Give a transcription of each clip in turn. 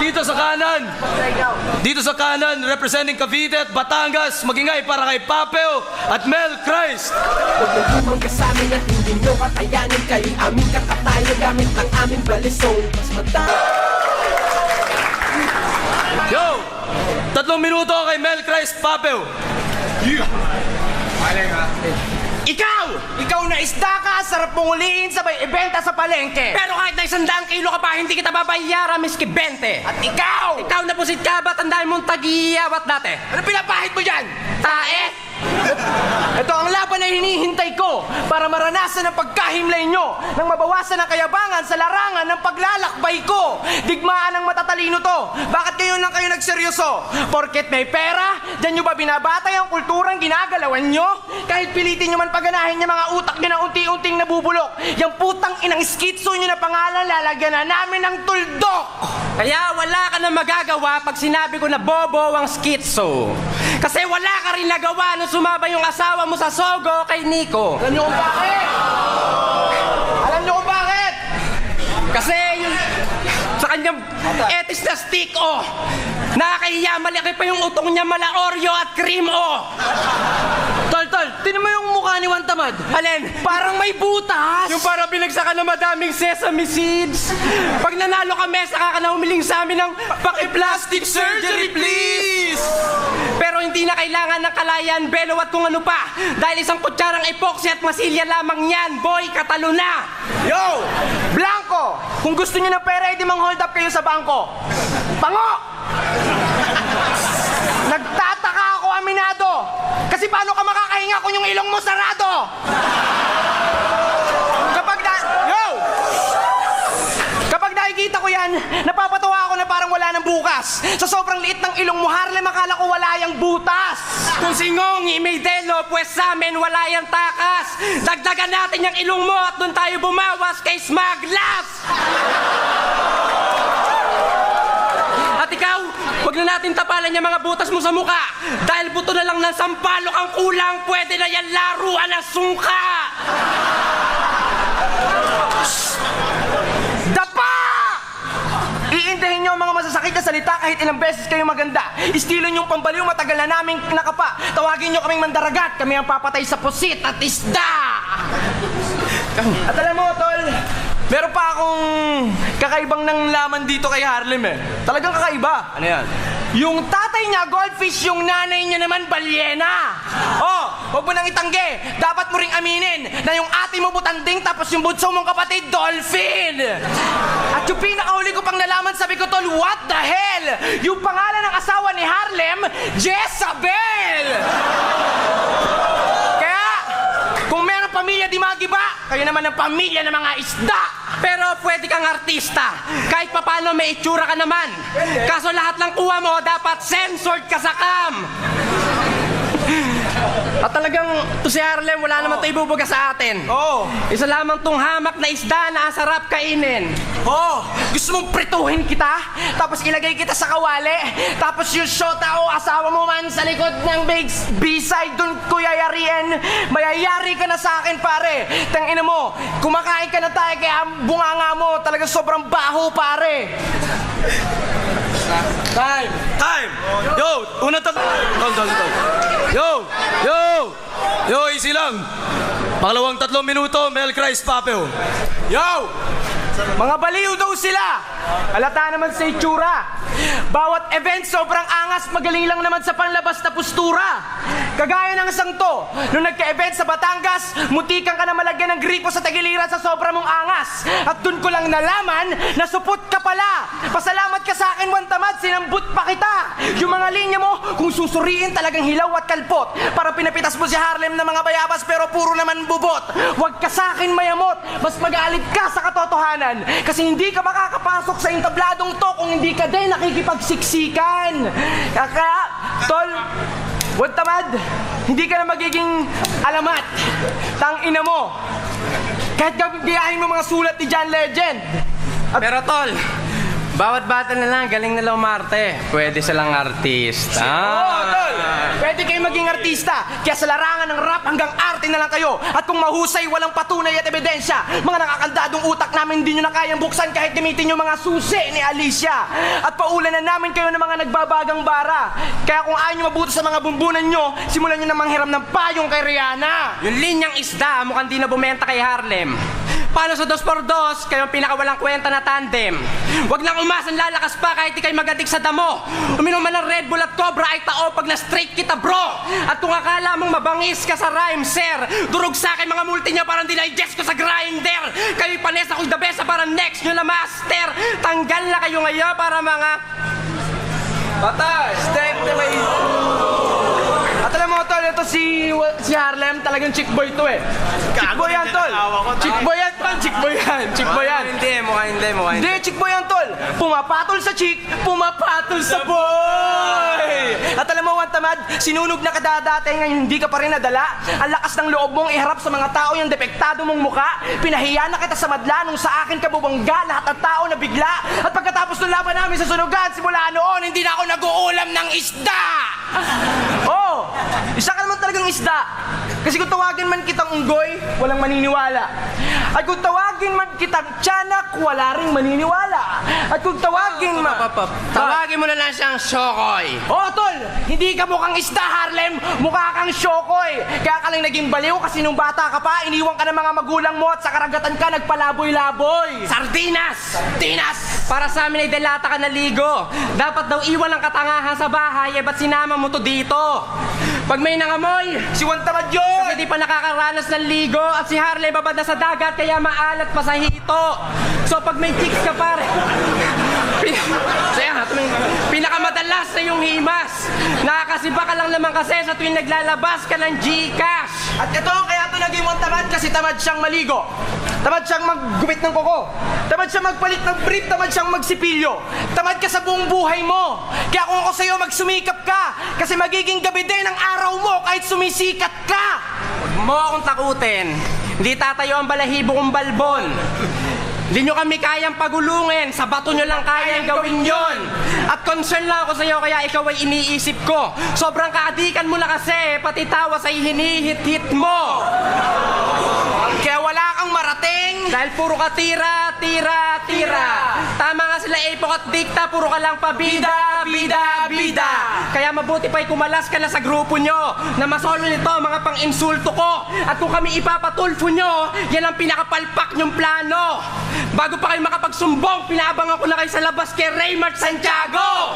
Dito sa kanan. Dito sa kanan, representing Cavite at Batangas, magingay para kay Papeo at Mel Christ. Huwag kasamin at hindi nyo katayanin. Kayo'y aming kakatayan gamit ng aming balisong. Mas Yo! 3 minuto kay Mel Christ, Papeo. Ikaw na isda ka, sarap mong uliin, sabay ibenta sa palengke. Pero kahit na 100 kilo ka pa, hindi kita babayaran, miski 20. At ikaw! Ikaw na pusit ka ba? Tandaan mong tag-iawat dati. Ano pinapahid mo dyan? Tae! Ito ang laban na hinihintay ko para maranasan ang pagkahimlay nyo nang mabawasan ang kayabangan sa larangan ng paglalakbay ko. Digmaan ng matatalino to. Bakit ngayon lang kayo nagseryoso? Porket may pera? Diyan nyo ba binabatay ang kulturang ginagalawan nyo? Kahit pilitin nyo man paganahin yung mga utak nyo na unti-unting nabubulok, yung putang inang skitso nyo na pangalan lalagyan na namin ng tuldok. Kaya wala ka na magagawa pag sinabi ko na bobo ang skitso. Kasi wala ka rin nagawa nung sumaba yung asawa mo sa Sogo kay Nico. Alam nyo kung bakit? Alam nyo kung bakit? Kasi yung sa kanyang etis na stick, oh. Nakakahiya, malaki pa yung utong niya, mala Oreo at cream, oh. Tol, tinan mo yung mukha ni Juan Tamad. Alin? Parang may butas. Yung parang binagsakan ng madaming sesame seeds. Pag nanalo ka, mesa ka na humiling sa amin ng paki-plastic surgery, please! Pero hindi na kailangan ng kalayan, belo at kung ano pa. Dahil isang kutsarang epoxy at masilya lamang yan, boy, katalo na! Yo! Blanco! Kung gusto niyo ng pera, edi mang-hold up kayo sa bangko. Pango! Nagtataka ako, aminado! Kasi paano ka makakahinga kung yung ilong mo sarado? Kapag nakikita ko yan, napapatawa ako na parang wala ng bukas. Sa sobrang liit ng ilong mo, Harlem, akala ko wala yung butas. Kung singongi may delo, pues sa amin wala yung takas. Dagdagan natin yung ilong mo at doon tayo bumawas kay Smaglas! At ikaw, huwag na natin tapalan yung mga butas mo sa muka. Dahil buto na lang ng sampalok ang kulang, pwede na yan laruan ng sungka! Dapa! Iindahin niyo ang mga masasakit na salita kahit ilang beses kayo maganda. Estilo niyong pambaliw, matagal na naming nakapa. Tawagin niyo kaming mandaragat, kami ang papatay sa pusit at isda! At alam mo, tol, meron pa akong kakaibang nang laman dito kay Harlem eh. Talagang kakaiba. Ano yan? Yung tatay niya, goldfish, yung nanay niya naman, balyena. Oh, huwag mo nang itanggi. Dapat mo ring aminin na yung ate mo butanding tapos yung bunso mong kapatid, dolphin. At yung pinakahuli ko pang nalaman, sabi ko, tol, what the hell? Yung pangalan ng asawa ni Harlem, Jezabel. Kaya, kung meron pamilya di magiba, kayo naman ang pamilya ng mga isda. Pero pwede kang artista. Kahit papano may itsura ka naman. Kaso lahat ng kuha mo, dapat censored ka sa cam. At talagang to si Harlem, wala naman ito ibubuga sa atin. Oh. Isa lamang tong hamak na isda na ang sarap kainin. Oh, gusto mong prituhin kita? Tapos ilagay kita sa kawali? Tapos yung shota o asawa mo man sa likod ng B-side dun ko yayariin? Mayayari ka na sa akin, pare. Tangina mo, kumakain ka na tayo kaya bunganga mo. Talagang sobrang baho, pare. Time! Yo! Una Yo, easy lang. Pangalawang 3 minuto, Mel Christ, Papeo. Yo! Mga baliw daw sila! Halata naman sa itsura. Bawat event sobrang angas, magaling lang naman sa panlabas na postura. Kagaya ng isang to, nung nagka-event sa Batangas, mutikan ka na malagyan ng gripo sa tagiliran sa sobra mong angas. At dun ko lang nalaman na supot ka pala. Pasalamat ka sa akin, Juan Tamad, sinambut pa kita. Yung mga linya mo, kung susuriin talagang hilaw at kalpot. Para pinapitas mo si Harlem ng mga bayabas pero puro naman bubot. Huwag ka sa akin mayamot, mas magalit ka sa katotohanan. Kasi hindi ka makakapasok sa intabladong to kung hindi ka din nakikipagsiksikan. Kaya, tol, Juan Tamad, hindi ka na magiging alamat. Tangina mo. Kahit gayahin mo mga sulat ni John Legend. Pero tol, Bawat bata na lang, galing nila umarte. Pwede silang artista. Tol! Pwede kayo maging artista, kaya sa larangan ng rap hanggang arte na lang kayo. At kung mahusay, walang patunay at ebidensya, mga nakakandadong utak namin hindi nyo na kayang buksan kahit gamitin yung mga susi ni Alicia. At paulan na namin kayo ng mga nagbabagang bara. Kaya kung ayaw nyo mabuto sa mga bumbunan nyo, simulan nyo na manghiram ng payong kay Rihanna. Yung linyang isda, mukhang di na bumenta kay Harlem. Paano sa 2x2, kayo ang pinakawalang kwenta na tandem. Huwag nang umasan lalakas pa kahit di kayo magadik sa damo. Uminom man ng Red Bull at Cobra ay tao pag na-straight kita bro. At kung akala mong mabangis ka sa rhyme sir, durog sa akin mga multi niya parang dinigest ko sa grinder. Kayo'y panes ako'y the best para next nyo na master. Tanggal na kayo ngayon para mga Patay! Step na may... At alam mo, tol, ito si Harlem, talagang chick boy to eh. Chick boy yan, tol. Chick boy yan, tol. Chick boy yan. Chick boy yan. Hindi. Hindi, chick boy yan, tol. Pumapatol sa chick, pumapatol sa boy. At alam mo, Wantamad, sinunog na kadadate ngayon hindi ka pa rin nadala. Ang lakas ng loob mong iharap sa mga tao yung depektado mong muka. Pinahiya na kita sa madla nung sa akin kabubangga lahat ng tao na bigla. At pagkatapos ng laban namin sa sunugan, simula noon, hindi na ako nag-uulam ng isda. Oh, isa ka naman talagang isda. Kasi kung tawagin man kitang unggoy, walang maniniwala. At kung tawagin man kitang tiyanak, wala ring maniniwala. At kung tawagin man... Tawagin mo na lang siyang Shokoy. Oh, tol! Hindi ka mukhang isda, Harlem! Mukha kang Shokoy! Kaya ka lang naging baliw kasi nung bata ka pa, iniwan ka ng mga magulang mo at sa karagatan ka nagpalaboy-laboy! Sardinas! Sardinas! Para sa amin ay delata ka naligo. Dapat daw iwan ang katangahan sa bahay, ba't sinama mo to dito? Pag may nangamoy, Si Wantamad yun! kasi di pa nakakaranas ng ligo at si Harley babad na sa dagat kaya maalat pa sa hito. So pag may chicks ka pare, pinakamadalas na yung himas. Nakakasiba ka lang naman kasi sa tuwing naglalabas ka ng Gcash. At ito, kaya ito naging Wantamad kasi tamad siyang maligo. Tamad siyang maggupit ng koko. Tamad siyang magpalit ng brief. Tamad siyang magsipilyo. Tamad ka sa buong buhay mo. Kaya kung ako sa'yo, magsumikap ka. Kasi magiging gabi din ang araw mo kahit sumisikat ka. Huwag mo akong takutin. Hindi tatayo ang balahibo kong balbon. Hindi nyo kami kayang pagulungin. Sa bato nyo lang kayang gawin yon. At concern lang ako sa'yo kaya ikaw ay iniisip ko. Sobrang kaadikan mo na kasi, pati tawa sa hinihit-hit mo. Kaya wala kang marating. Dahil puro ka tira. Tama nga sila Epok at Dikta, puro ka lang pabida. Kaya mabuti pa'y kumalas ka na sa grupo nyo na masolo nito mga pang-insulto ko. At kung kami ipapatulfo nyo, yan ang pinakapalpak nyong plano. Bago pa kayo makapagsumbong, pinaabangan ko na kayo sa labas kay Raymart Santiago!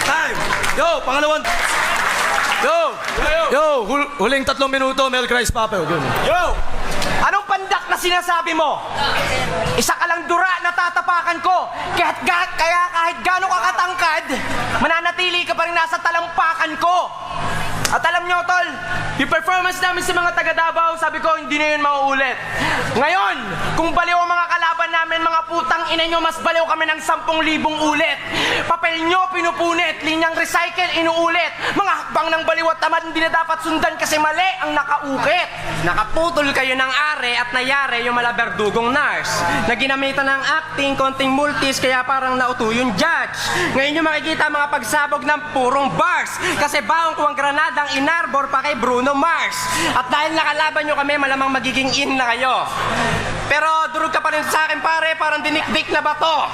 Time! Yo, pangalawang... Huling 3 minuto, Mel Christ Papel. Yo! Anong pandak na sinasabi mo? Isa ka lang dura na tatapakan ko. Kaya kahit gano'n ka katangkad, mananatili ka pa rin nasa talampakan ko. At alam nyo, tol, yung performance namin sa mga taga Davao, sabi ko, hindi na yun mauulit. Ngayon, kung baliw ang mga kalaban namin, mga putang ina nyo, mas baliw kami ng 10,000 ulit. Papel nyo, pinupunit. Linyang recycle, inuulit. Mga hakbang ng baliw at tamad, hindi na dapat sundan kasi mali ang nakaukit. Nakaputol kayo ng are at nayari yung malaberdugong nurse na ginamitan ng acting, konting multis, kaya parang nauto yung judge. Ngayon nyo makikita mga pagsabog ng purong bars kasi baong ko ang granadang inarbor pa kay Bruno Mars. At dahil nakalaban nyo kami, malamang magiging in na kayo. Pero durog ka pa rin sa akin pare, parang dinikdik na bato.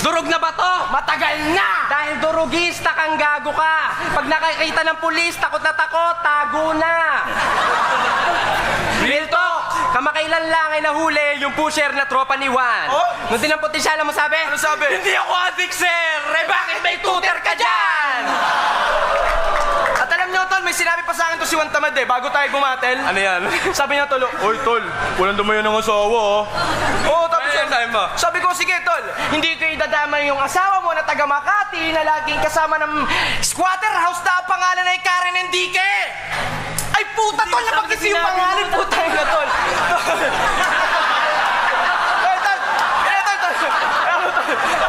Durog na bato? Matagal na! Dahil durugista kang gago ka. Pag nakakita ng pulis, takot na takot, tago na. Real talk, kamakailan lang ay nahuli yung pusher na tropa ni Juan. Oh? Nung dinampot siya, alam mo sabi? Ano sabi? Hindi ako addict, sir! Bakit may tutor ka dyan? At alam nyo, tol, may sinabi pa sa akin to si Wantamad bago tayo bumatel. Ano yan? Sabi niya, tol, oy, tol, walang dumayan ng asawa, oh. Oo, tapos Ano yan, sabi mo? Sabi ko, sige, tol, hindi ko idadamay yung asawa mo na taga Makati na laging kasama ng squatter house na ang pangalan ay Karen Enrique. Ay, puta, tol, napagkis yung pangalan, puta na, tol.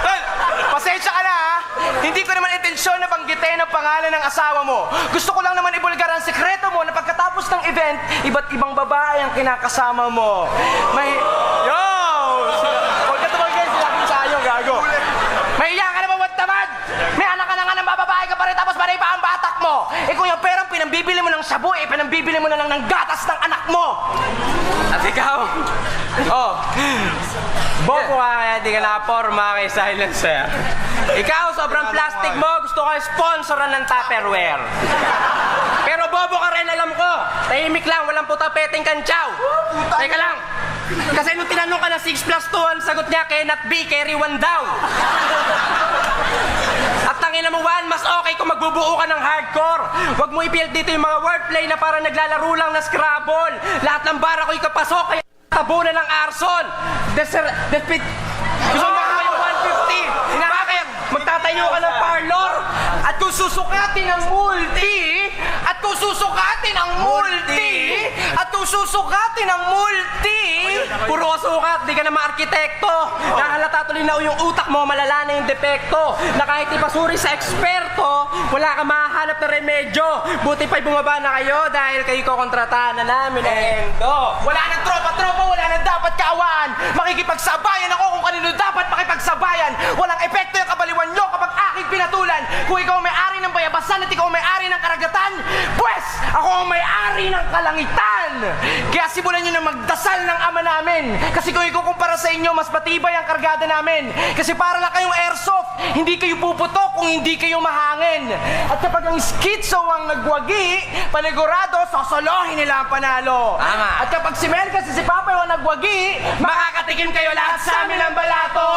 Tol, pasensya ka na, ha? Hindi ko naman intensyon na banggitin ang pangalan ng asawa mo. Gusto ko lang naman ibulgar ang sekreto mo na pagkatapos ng event, iba't ibang babae ang kinakasama mo. May... Yo! Huwag ka tumagay pinambibili mo ng shabu, pinambibili mo na lang ng gatas ng anak mo. At ikaw? Oh, bobo ka kaya di ka nakaporma kay Silencer. Ikaw, sobrang plastic mo, gusto ko sponsoran ng Tupperware. Pero bobo ka rin, alam ko. Tahimik lang, walang putapeteng kantsaw. Teka lang. Kasi nung tinanong ka na 6 plus 2, ang sagot niya, cannot be, carry 1 daw. At tangina mo, Juan, mas okay kung magbubuo ka ng hardcore. Huwag mo i-build dito yung mga wordplay na parang naglalaro lang na Scrabble. Lahat ng bara ko ikapasok, kaya tabunan ng arson. Gusto mo ba yung 150? Bakit? Magtatayo ka ng parlor? At kung susukatin ang multi, at kung susukatin ang multi, at kung susukatin ang multi, Puro sukat, di ka naman arkitekto. Nahalata tuloy na yung utak mo, malala na yung depekto. Na kahit ipasuri sa eksperto, wala ka mahahanap na remedyo. Buti pa'y bumaba na kayo dahil kayo kokontratahan na namin ang Endo. wala nang tropa-tropa, wala nang dapat kaawaan. Makikipagsabayan ako kung kanino dapat makipagsabayan. Walang epekto yung kabaliwan nyo kapag aking pinatulan. Kung ikaw ang may-ari ng bayabasan at ikaw ang may-ari ng karagatan, pues ako ang may-ari ng kalangitan. Kaya simulan nyo na magdasal ng ama namin. Kasi kung ikukumpara sa inyo, mas matibay ang kargada namin. Kasi para lang kayong airsoft, hindi kayo puputok kung hindi kayo mahangin. At kapag ang schizo ang nagwagi, panigurado, sosolohin nila ang panalo. Tama. At kapag si Mel kasi si Papa ang nagwagi, makakatikim kayo lahat sa amin ng balato.